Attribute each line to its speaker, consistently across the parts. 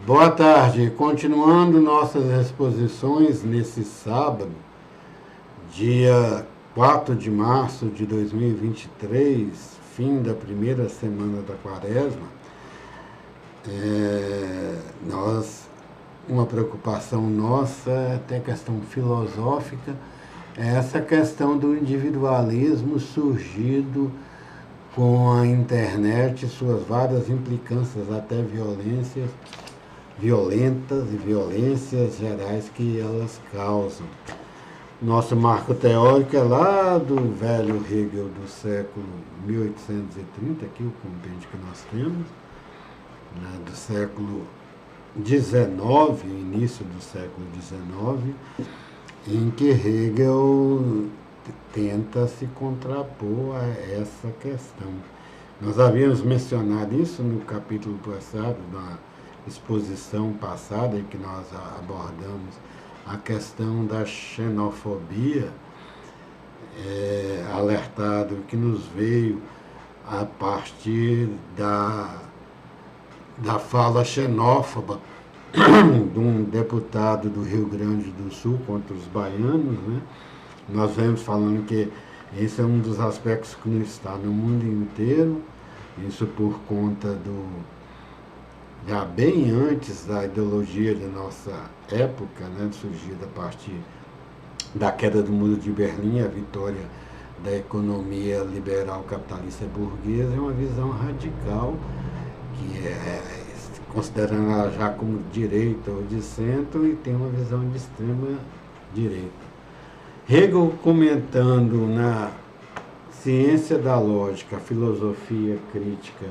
Speaker 1: Boa tarde. Continuando nossas exposições nesse sábado, dia 4 de março de 2023, fim da primeira semana da quaresma, uma preocupação nossa, até questão filosófica, é essa questão do individualismo surgido com a internet, suas várias implicâncias, até violentas e violências gerais que elas causam. Nosso marco teórico é lá do velho Hegel do século 1830, aqui o compêndio que nós temos, né, do século XIX, início do século XIX, em que Hegel tenta se contrapor a essa questão. Nós havíamos mencionado isso no capítulo passado, na exposição passada, em que nós abordamos a questão da xenofobia, alertado que nos veio a partir da fala xenófoba de um deputado do Rio Grande do Sul contra os baianos, né? Nós vemos falando que esse é um dos aspectos que não está no mundo inteiro, isso por conta já bem antes da ideologia da nossa época, né, surgida a partir da queda do Muro de Berlim, a vitória da economia liberal capitalista burguesa, é uma visão radical, que considerando ela já como direita ou de centro, e tem uma visão de extrema direita. Hegel, comentando na Ciência da Lógica, a filosofia crítica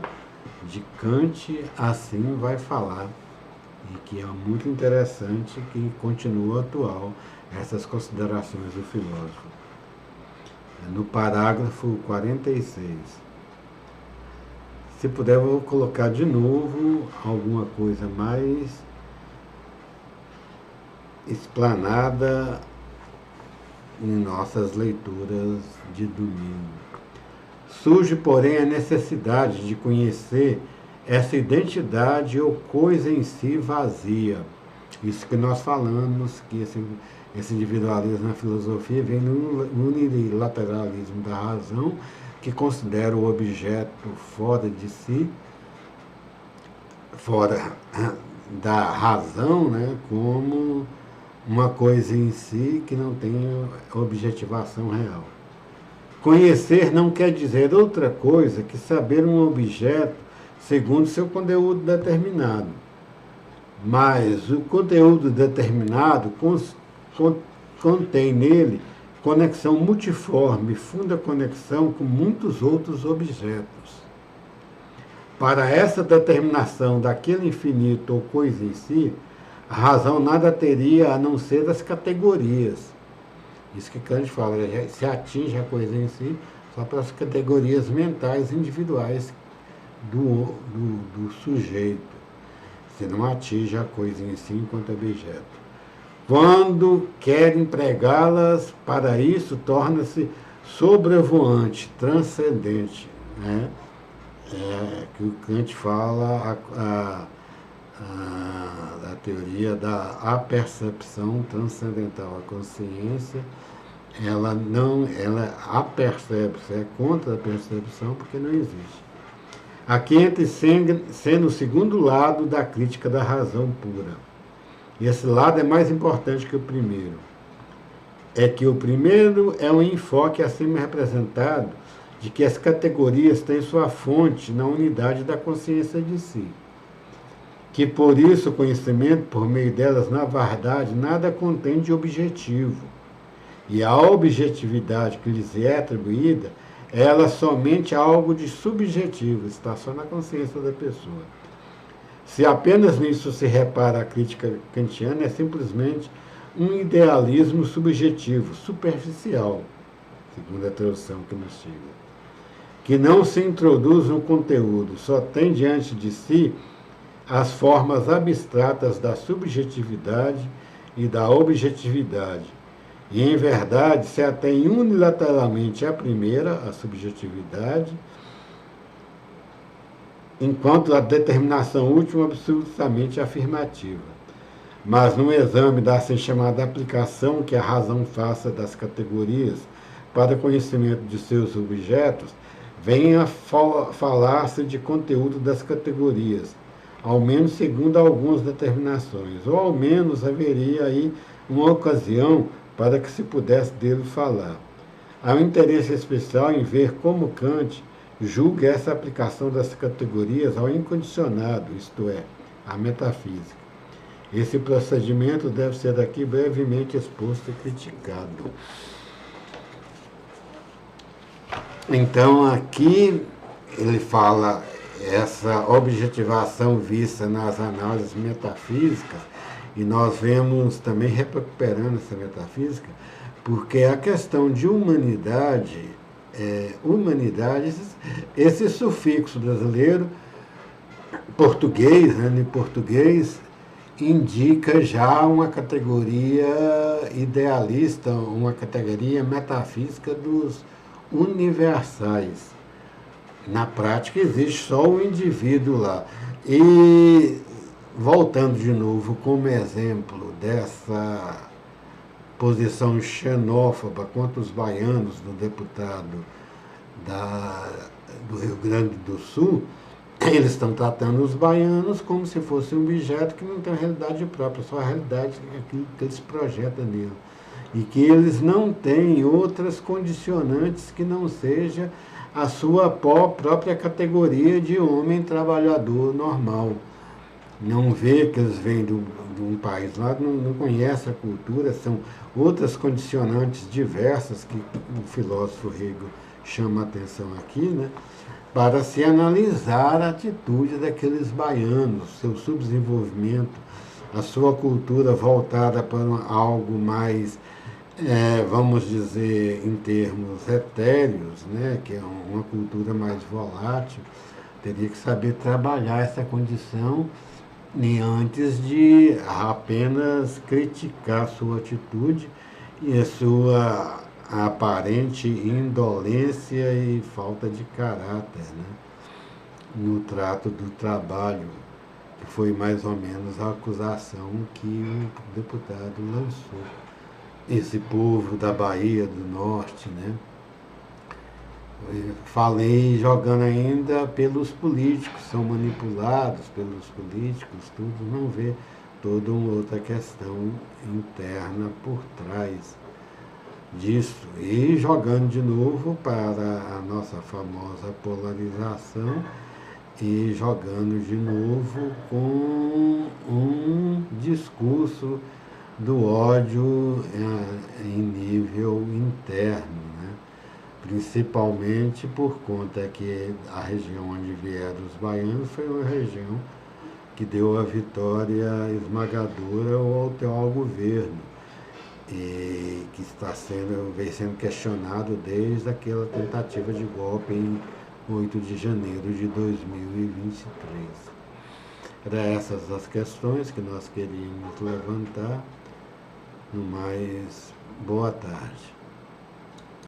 Speaker 1: de Kant, assim vai falar, e que é muito interessante, que continua atual essas considerações do filósofo. No parágrafo 46. Se puder, eu vou colocar de novo alguma coisa mais explanada em nossas leituras de domingo. Surge, porém, a necessidade de conhecer essa identidade ou coisa em si vazia. Isso que nós falamos, que esse individualismo na filosofia vem no unilateralismo da razão, que considera o objeto fora de si, fora da razão, né, como uma coisa em si que não tem objetivação real. Conhecer não quer dizer outra coisa que saber um objeto segundo seu conteúdo determinado. Mas o conteúdo determinado contém nele conexão multiforme, funda conexão com muitos outros objetos. Para essa determinação daquele infinito ou coisa em si, a razão nada teria a não ser as categorias. Isso que Kant fala, se atinge a coisa em si só para as categorias mentais individuais do sujeito. Se não atinge a coisa em si enquanto objeto. Quando quer empregá-las para isso, torna-se sobrevoante, transcendente, né? Que o Kant fala a teoria da apercepção transcendental. A consciência, ela apercebe-se, é contra a percepção porque não existe. Aqui entra sendo o segundo lado da crítica da razão pura. E esse lado é mais importante que o primeiro. É que o primeiro é um enfoque acima representado de que as categorias têm sua fonte na unidade da consciência de si. Que por isso o conhecimento, por meio delas, na verdade, nada contém de objetivo. E a objetividade que lhes é atribuída, ela somente algo de subjetivo, está só na consciência da pessoa. Se apenas nisso se repara a crítica kantiana, é simplesmente um idealismo subjetivo, superficial, segundo a tradução que nos chega, que não se introduz no conteúdo, só tem diante de si as formas abstratas da subjetividade e da objetividade. E, em verdade, se atém unilateralmente à primeira, a subjetividade, enquanto a determinação última é absolutamente afirmativa. Mas no exame da assim chamada aplicação que a razão faça das categorias para conhecimento de seus objetos, vem a falar-se de conteúdo das categorias, ao menos segundo algumas determinações, ou ao menos haveria aí uma ocasião para que se pudesse dele falar. Há um interesse especial em ver como Kant julga essa aplicação das categorias ao incondicionado, isto é, à metafísica. Esse procedimento deve ser aqui brevemente exposto e criticado. Então, aqui ele fala essa objetivação vista nas análises metafísicas, e nós vemos também recuperando essa metafísica, porque a questão de humanidade, esse sufixo brasileiro, português, né, em português, indica já uma categoria idealista, uma categoria metafísica dos universais. Na prática existe só o indivíduo lá. E voltando de novo como exemplo dessa posição xenófoba contra os baianos do deputado do Rio Grande do Sul, eles estão tratando os baianos como se fosse um objeto que não tem realidade própria, só a realidade que eles projetam nele. E que eles não têm outras condicionantes que não seja a sua própria categoria de homem trabalhador normal. Não vê que eles vêm de um país lá, não conhece a cultura, são outras condicionantes diversas que o filósofo Hegel chama a atenção aqui, né? Para se analisar a atitude daqueles baianos, seu subdesenvolvimento, a sua cultura voltada para algo mais, vamos dizer, em termos etéreos, né, que é uma cultura mais volátil, teria que saber trabalhar essa condição antes de apenas criticar a sua atitude e a sua aparente indolência e falta de caráter, né, no trato do trabalho, que foi mais ou menos a acusação que o deputado lançou. Esse povo da Bahia do Norte, né? Falei jogando ainda pelos políticos, são manipulados pelos políticos, tudo, não vê toda uma outra questão interna por trás disso. E jogando de novo para a nossa famosa polarização e jogando de novo com um discurso do ódio em nível interno, né? Principalmente por conta que a região onde vieram os baianos foi uma região que deu a vitória esmagadora ao atual governo, e que vem sendo questionado desde aquela tentativa de golpe em 8 de janeiro de 2023. Eram essas as questões que nós queríamos levantar. No mais, boa tarde.